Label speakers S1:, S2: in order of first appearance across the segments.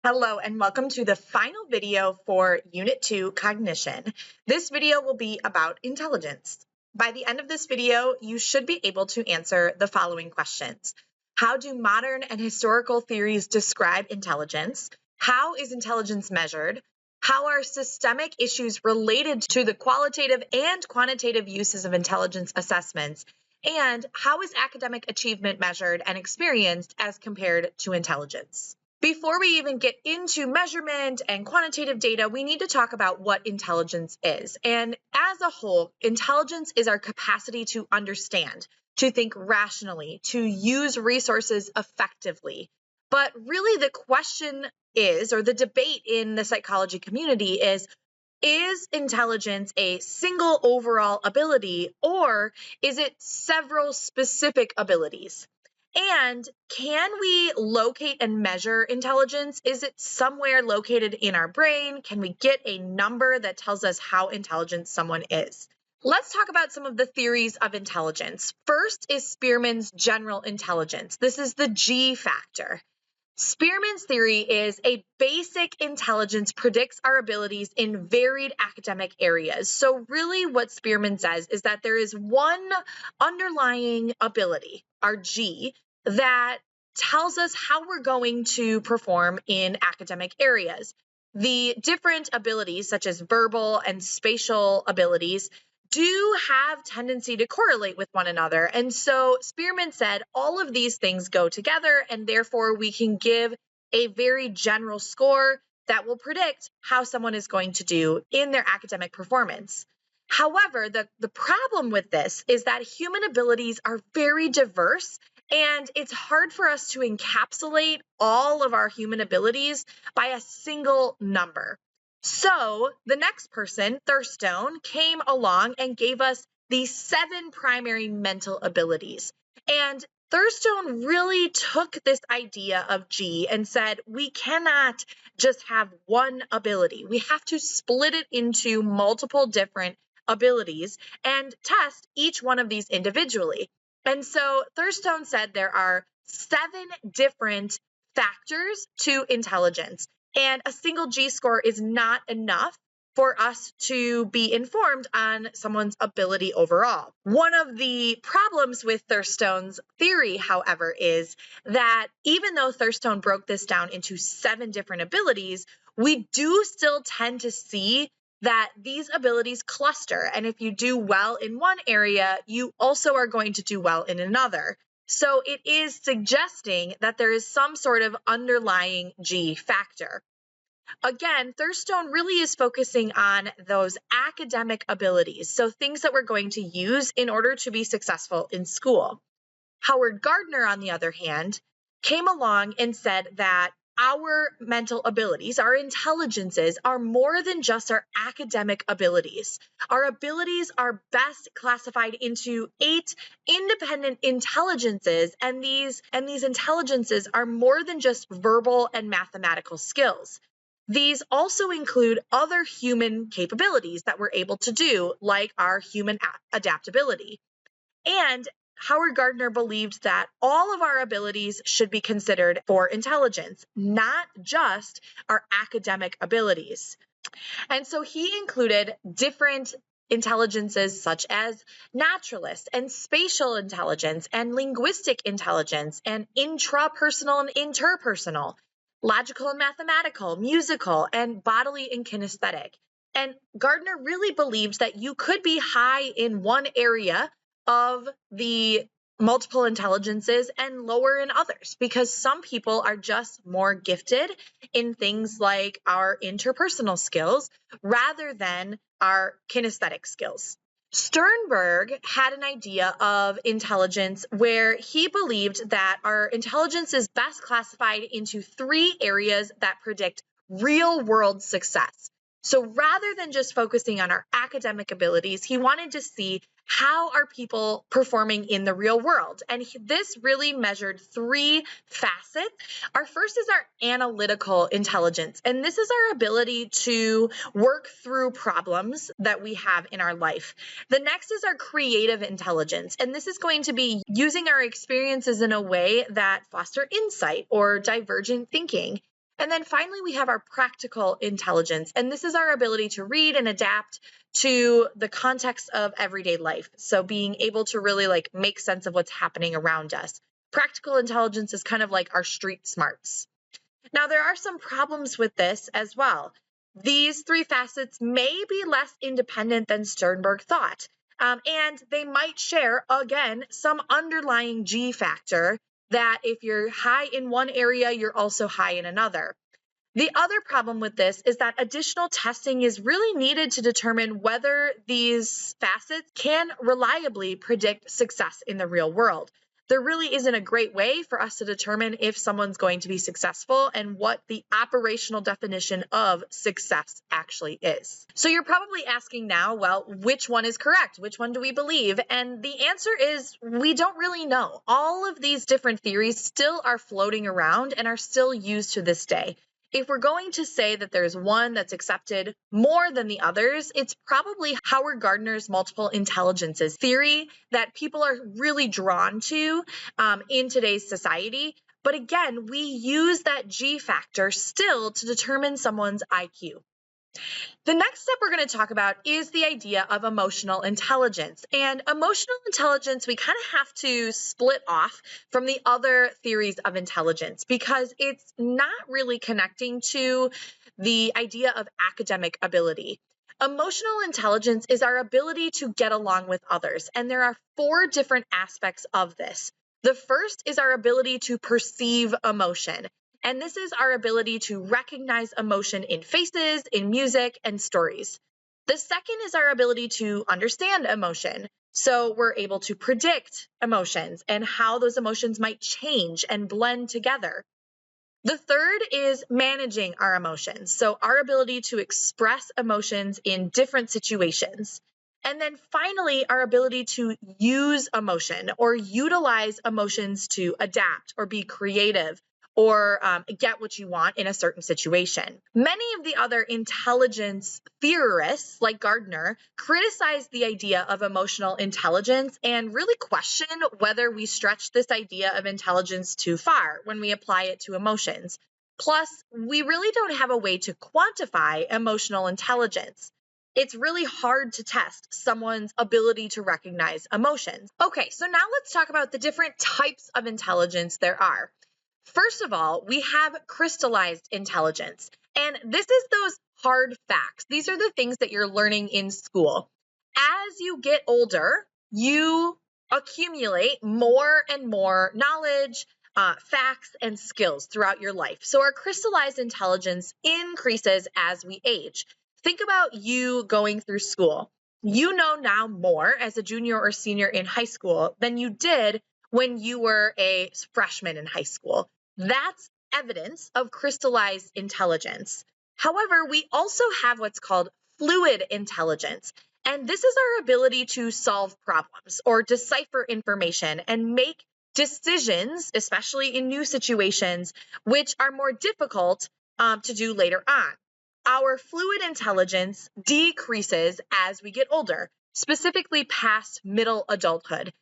S1: Hello and welcome to the final video for Unit 2 Cognition. This video will be about intelligence. By the end of this video, you should be able to answer the following questions. How do modern and historical theories describe intelligence? How is intelligence measured? How are systemic issues related to the qualitative and quantitative uses of intelligence assessments? And how is academic achievement measured and experienced as compared to intelligence? Before we even get into measurement and quantitative data, we need to talk about what intelligence is. And as a whole, intelligence is our capacity to understand, to think rationally, to use resources effectively. But really the question is, or the debate in the psychology community is intelligence a single overall ability, or is it several specific abilities? And can we locate and measure intelligence? Is it somewhere located in our brain? Can we get a number that tells us how intelligent someone is? Let's talk about some of the theories of intelligence. First is Spearman's general intelligence. This is the G factor. Spearman's theory is a basic intelligence predicts our abilities in varied academic areas. So really what Spearman says is that there is one underlying ability, our G, that tells us how we're going to perform in academic areas. The different abilities, such as verbal and spatial abilities, do have tendency to correlate with one another. And so Spearman said all of these things go together, and therefore we can give a very general score that will predict how someone is going to do in their academic performance. However, the problem with this is that human abilities are very diverse, and it's hard for us to encapsulate all of our human abilities by a single number. So the next person, Thurstone, came along and gave us the 7 primary mental abilities. And Thurstone really took this idea of G and said, we cannot just have one ability. We have to split it into multiple different abilities and test each one of these individually. And so Thurstone said there are 7 different factors to intelligence. And a single G score is not enough for us to be informed on someone's ability overall. One of the problems with Thurstone's theory, however, is that even though Thurstone broke this down into 7 different abilities, we do still tend to see that these abilities cluster. And if you do well in one area, you also are going to do well in another. So it is suggesting that there is some sort of underlying G factor. Again, Thurstone really is focusing on those academic abilities, so things that we're going to use in order to be successful in school. Howard Gardner, on the other hand, came along and said that our mental abilities, our intelligences, are more than just our academic abilities. Our abilities are best classified into 8 independent intelligences, and these intelligences are more than just verbal and mathematical skills. These also include other human capabilities that we're able to do, like our human adaptability. And Howard Gardner believed that all of our abilities should be considered for intelligence, not just our academic abilities. And so he included different intelligences such as naturalist and spatial intelligence and linguistic intelligence and intrapersonal and interpersonal, logical and mathematical, musical, and bodily and kinesthetic. And Gardner really believed that you could be high in one area of the multiple intelligences and lower in others, because some people are just more gifted in things like our interpersonal skills rather than our kinesthetic skills. Sternberg had an idea of intelligence where he believed that our intelligence is best classified into 3 areas that predict real-world success. So rather than just focusing on our academic abilities, he wanted to see how are people performing in the real world. And this really measured 3 facets. Our first is our analytical intelligence, and this is our ability to work through problems that we have in our life. The next is our creative intelligence, and this is going to be using our experiences in a way that foster insight or divergent thinking. And then finally, we have our practical intelligence. And this is our ability to read and adapt to the context of everyday life. So being able to really make sense of what's happening around us. Practical intelligence is kind of like our street smarts. Now, there are some problems with this as well. These three facets may be less independent than Sternberg thought, and they might share, again, some underlying G factor that if you're high in one area, you're also high in another. The other problem with this is that additional testing is really needed to determine whether these facets can reliably predict success in the real world. There really isn't a great way for us to determine if someone's going to be successful and what the operational definition of success actually is. So you're probably asking now, well, which one is correct? Which one do we believe? And the answer is we don't really know. All of these different theories still are floating around and are still used to this day. If we're going to say that there's one that's accepted more than the others, it's probably Howard Gardner's multiple intelligences theory that people are really drawn to in today's society. But again, we use that G factor still to determine someone's IQ. The next step we're going to talk about is the idea of emotional intelligence. And emotional intelligence, we kind of have to split off from the other theories of intelligence because it's not really connecting to the idea of academic ability. Emotional intelligence is our ability to get along with others, and there are 4 different aspects of this. The first is our ability to perceive emotion. And this is our ability to recognize emotion in faces, in music, and stories. The second is our ability to understand emotion. So we're able to predict emotions and how those emotions might change and blend together. The third is managing our emotions. So our ability to express emotions in different situations. And then finally, our ability to use emotion or utilize emotions to adapt or be creative or get what you want in a certain situation. Many of the other intelligence theorists, like Gardner, criticize the idea of emotional intelligence and really question whether we stretch this idea of intelligence too far when we apply it to emotions. Plus, we really don't have a way to quantify emotional intelligence. It's really hard to test someone's ability to recognize emotions. Okay, so now let's talk about the different types of intelligence there are. First of all, we have crystallized intelligence, and this is those hard facts. These are the things that you're learning in school. As you get older, you accumulate more and more knowledge, facts, and skills throughout your life. So our crystallized intelligence increases as we age. Think about you going through school. You know now more as a junior or senior in high school than you did when you were a freshman in high school. That's evidence of crystallized intelligence. However, we also have what's called fluid intelligence. And this is our ability to solve problems or decipher information and make decisions, especially in new situations, which are more difficult to do later on. Our fluid intelligence decreases as we get older, specifically past middle adulthood.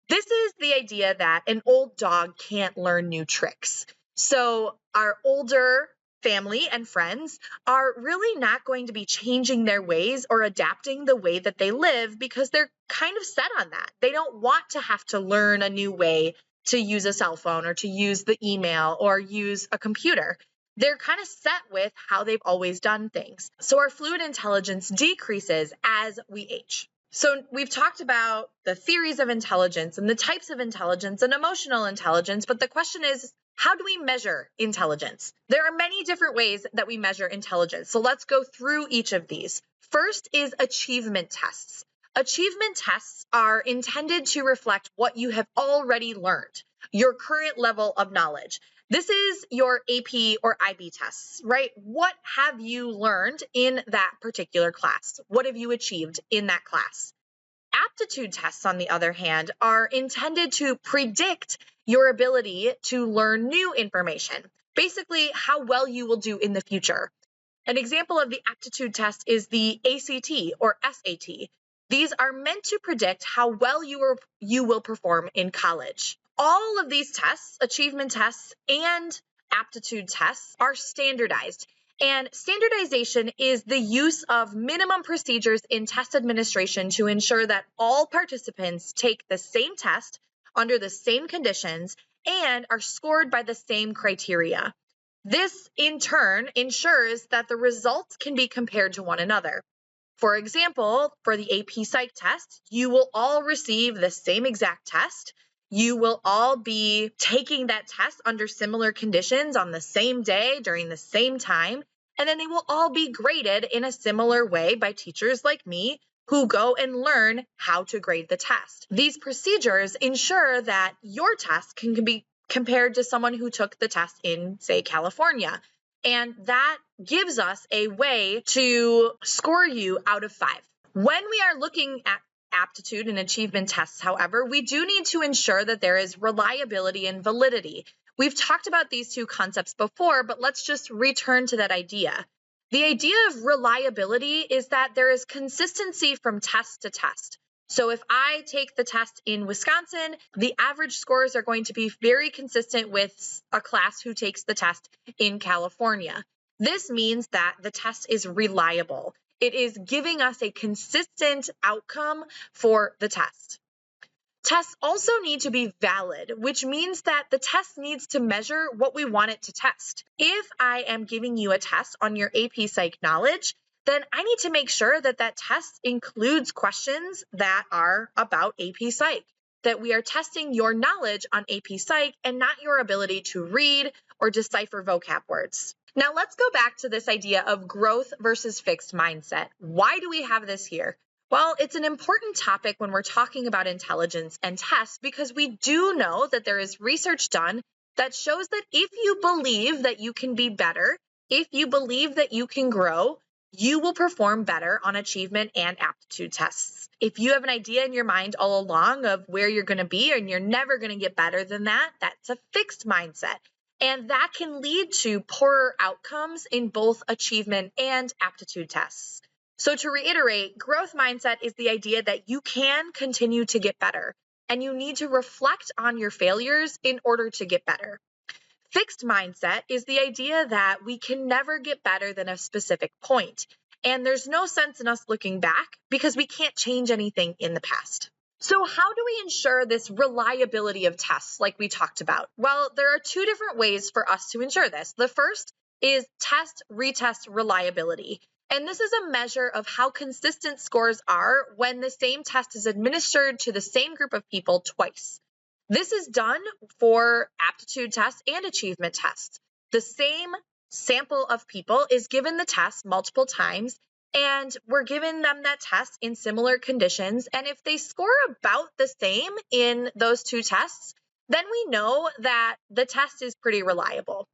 S1: This is the idea that an old dog can't learn new tricks. So our older family and friends are really not going to be changing their ways or adapting the way that they live because they're kind of set on that. They don't want to have to learn a new way to use a cell phone or to use the email or use a computer. They're kind of set with how they've always done things. So our fluid intelligence decreases as we age. So we've talked about the theories of intelligence and the types of intelligence and emotional intelligence, but the question is, how do we measure intelligence? There are many different ways that we measure intelligence, so let's go through each of these. First is achievement tests. Achievement tests are intended to reflect what you have already learned, your current level of knowledge. This is your AP or IB tests, right? What have you learned in that particular class? What have you achieved in that class? Aptitude tests, on the other hand, are intended to predict your ability to learn new information, basically how well you will do in the future. An example of the aptitude test is the ACT or SAT. These are meant to predict how well you will perform in college. All of these tests, achievement tests and aptitude tests are standardized. And standardization is the use of minimum procedures in test administration to ensure that all participants take the same test under the same conditions and are scored by the same criteria. This, in turn, ensures that the results can be compared to one another. For example, for the AP Psych test, you will all receive the same exact test. You will all be taking that test under similar conditions on the same day during the same time, and then they will all be graded in a similar way by teachers like me who go and learn how to grade the test. These procedures ensure that your test can be compared to someone who took the test in, say, California. And that gives us a way to score you out of 5. When we are looking at aptitude and achievement tests, however, we do need to ensure that there is reliability and validity. We've talked about these two concepts before, but let's just return to that idea. The idea of reliability is that there is consistency from test to test. So if I take the test in Wisconsin, the average scores are going to be very consistent with a class who takes the test in California. This means that the test is reliable. It is giving us a consistent outcome for the test. Tests also need to be valid, which means that the test needs to measure what we want it to test. If I am giving you a test on your AP Psych knowledge, then I need to make sure that that test includes questions that are about AP Psych, that we are testing your knowledge on AP Psych and not your ability to read or decipher vocab words. Now let's go back to this idea of growth versus fixed mindset. Why do we have this here? Well, it's an important topic when we're talking about intelligence and tests because we do know that there is research done that shows that if you believe that you can be better, if you believe that you can grow, you will perform better on achievement and aptitude tests. If you have an idea in your mind all along of where you're going to be and you're never going to get better than that, that's a fixed mindset. And that can lead to poorer outcomes in both achievement and aptitude tests. So to reiterate, growth mindset is the idea that you can continue to get better, and you need to reflect on your failures in order to get better. Fixed mindset is the idea that we can never get better than a specific point, and there's no sense in us looking back because we can't change anything in the past. So how do we ensure this reliability of tests like we talked about? Well, there are 2 different ways for us to ensure this. The first is test-retest reliability. And this is a measure of how consistent scores are when the same test is administered to the same group of people twice. This is done for aptitude tests and achievement tests. The same sample of people is given the test multiple times, and we're giving them that test in similar conditions. And if they score about the same in those 2 tests, then we know that the test is pretty reliable.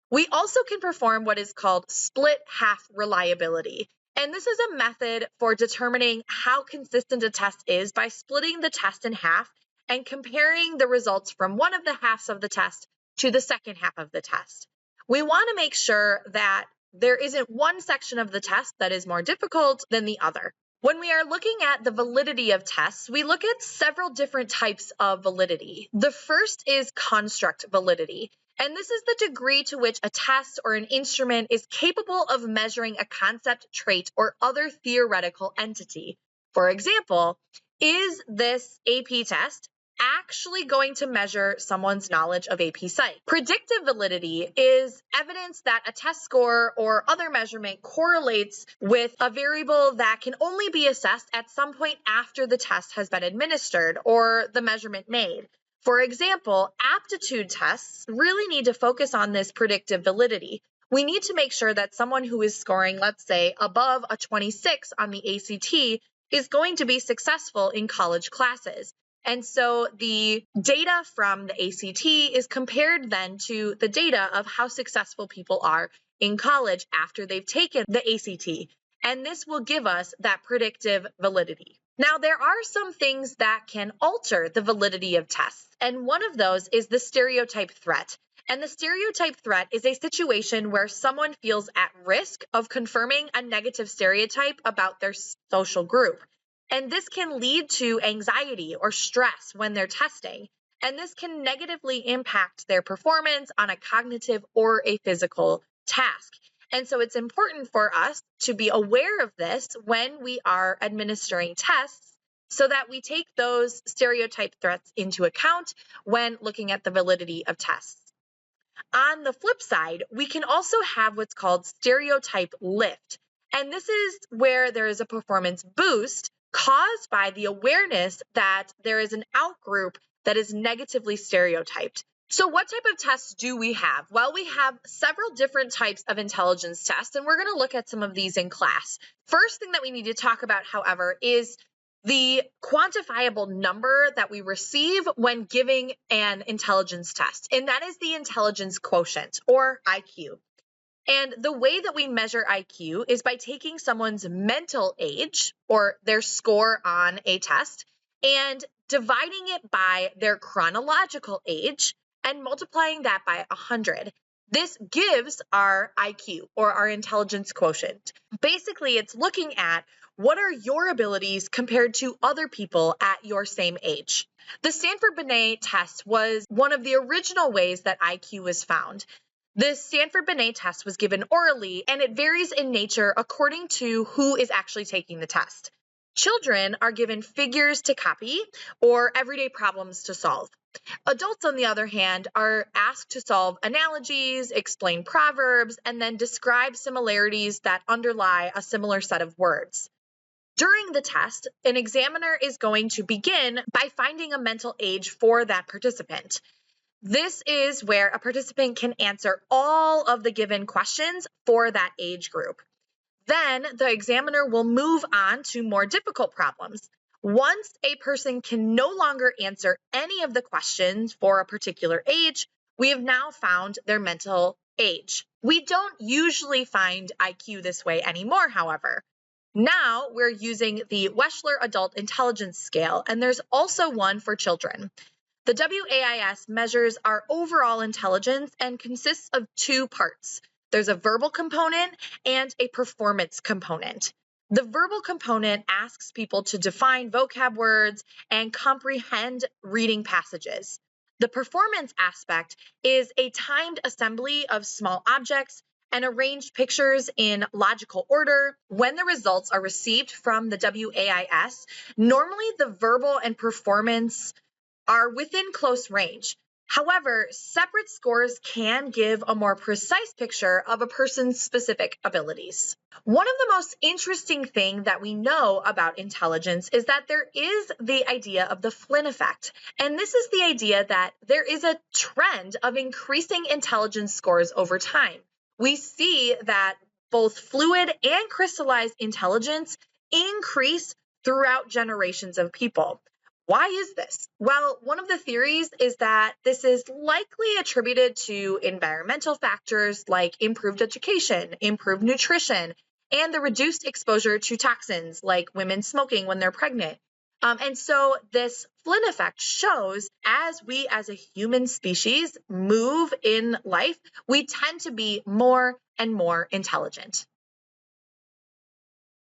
S1: We also can perform what is called split half reliability. And this is a method for determining how consistent a test is by splitting the test in half and comparing the results from one of the halves of the test to the second half of the test. We want to make sure that there isn't one section of the test that is more difficult than the other. When we are looking at the validity of tests, we look at several different types of validity. The first is construct validity. And this is the degree to which a test or an instrument is capable of measuring a concept, trait, or other theoretical entity. For example, is this AP test actually going to measure someone's knowledge of AP Psych? Predictive validity is evidence that a test score or other measurement correlates with a variable that can only be assessed at some point after the test has been administered or the measurement made. For example, aptitude tests really need to focus on this predictive validity. We need to make sure that someone who is scoring, let's say, above a 26 on the ACT is going to be successful in college classes. And so the data from the ACT is compared then to the data of how successful people are in college after they've taken the ACT. And this will give us that predictive validity. Now, there are some things that can alter the validity of tests, and one of those is the stereotype threat. And the stereotype threat is a situation where someone feels at risk of confirming a negative stereotype about their social group. And this can lead to anxiety or stress when they're testing. and this can negatively impact their performance on a cognitive or a physical task. And so it's important for us to be aware of this when we are administering tests so that we take those stereotype threats into account when looking at the validity of tests. On the flip side, we can also have what's called stereotype lift. And this is where there is a performance boost caused by the awareness that there is an outgroup that is negatively stereotyped. So what type of tests do we have? Well, we have several different types of intelligence tests, and we're going to look at some of these in class. First thing that we need to talk about, however, is the quantifiable number that we receive when giving an intelligence test, and that is the intelligence quotient, or IQ. And the way that we measure IQ is by taking someone's mental age, or their score on a test, and dividing it by their chronological age and multiplying that by 100. This gives our IQ, or our intelligence quotient. Basically, it's looking at what are your abilities compared to other people at your same age. The Stanford-Binet test was one of the original ways that IQ was found. The Stanford-Binet test was given orally, and it varies in nature according to who is actually taking the test. Children are given figures to copy or everyday problems to solve. Adults, on the other hand, are asked to solve analogies, explain proverbs, and then describe similarities that underlie a similar set of words. During the test, an examiner is going to begin by finding a mental age for that participant. This is where a participant can answer all of the given questions for that age group. Then the examiner will move on to more difficult problems. Once a person can no longer answer any of the questions for a particular age, we have now found their mental age. We don't usually find IQ this way anymore, however. Now we're using the Wechsler Adult Intelligence Scale, and there's also one for children. The WAIS measures our overall intelligence and consists of two parts. There's a verbal component and a performance component. The verbal component asks people to define vocab words and comprehend reading passages. The performance aspect is a timed assembly of small objects and arranged pictures in logical order. When the results are received from the WAIS, normally the verbal and performance are within close range. However, separate scores can give a more precise picture of a person's specific abilities. One of the most interesting things that we know about intelligence is that there is the idea of the Flynn effect. And this is the idea that there is a trend of increasing intelligence scores over time. We see that both fluid and crystallized intelligence increase throughout generations of people. Why is this? Well, one of the theories is that this is likely attributed to environmental factors like improved education, improved nutrition, and the reduced exposure to toxins like women smoking when they're pregnant. And so this Flynn effect shows as we as a human species move in life, we tend to be more and more intelligent.